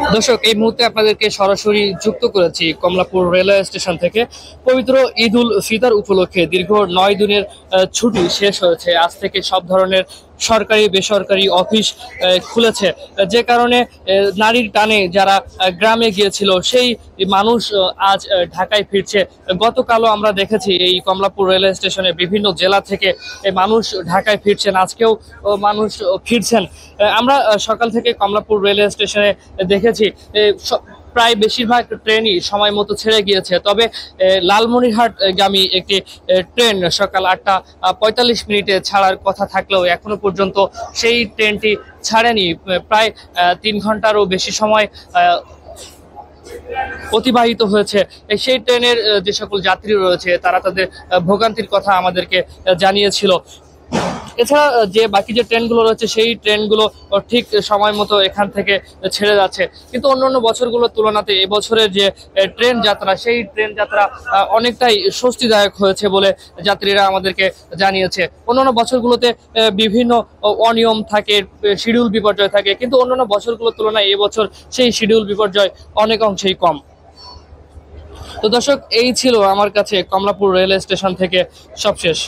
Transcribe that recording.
দর্শক, এই মুহূর্তে আপনাদেরকে সরাসরি যুক্ত করেছি কমলাপুর রেলওয়ে স্টেশন থেকে। পবিত্র ঈদ উল ফিতর উপলক্ষে দীর্ঘ 9 দিনের ছুটি শেষ হয়েছে। আজ থেকে সব ধরনের সরকারি বেসরকারি অফিস খুলেছে, যে কারণে নারীর টানে যারা গ্রামে গিয়েছিল সেই মানুষ আজ ঢাকায় ফিরছে। গতকালও আমরা দেখেছি এই কমলাপুর রেলওয়ে স্টেশনে বিভিন্ন জেলা থেকে মানুষ ঢাকায় ফিরছেন, আজকেও মানুষ ফিরছেন। আমরা সকাল থেকে কমলাপুর রেলওয়ে স্টেশনে দেখেছি প্রায় বেশিরভাগ ট্রেনই সময় মতো ছেড়ে গিয়েছে। তবে লালমনিরহাট গামী একটি ট্রেন সকাল 8টা 45 মিনিটে ছাড়ার কথা থাকলেও এখনো পর্যন্ত সেই ট্রেনটি ছাড়েনি। প্রায় 3 ঘন্টারও বেশি সময় অতিবাহিত হয়েছে। সেই ট্রেনের যে সকল যাত্রী রয়েছে তারা তাদের ভোগান্তির কথা আমাদেরকে জানিয়েছিল। এছাড়া যে বাকি যে ট্রেনগুলো রয়েছে সেই ট্রেনগুলো ঠিক সময় মতো এখান থেকে ছেড়ে যাচ্ছে, কিন্তু অন্যান্য বছরগুলোর তুলনাতে এবছরের যে ট্রেন যাত্রা সেই ট্রেন যাত্রা অনেকটাই স্বস্তিদায়ক হয়েছে বলে যাত্রীরা আমাদেরকে জানিয়েছে। অন্যান্য বছরগুলোতে বিভিন্ন অনিয়ম থাকে, শিডিউল বিপর্যয় থাকে, কিন্তু অন্যান্য বছরগুলোর তুলনায় এবছর সেই শিডিউল বিপর্যয় অনেক অংশেই কম। তো দর্শক, এই ছিল আমার কাছে কমলাপুর রেলওয়ে স্টেশন থেকে সবশেষ।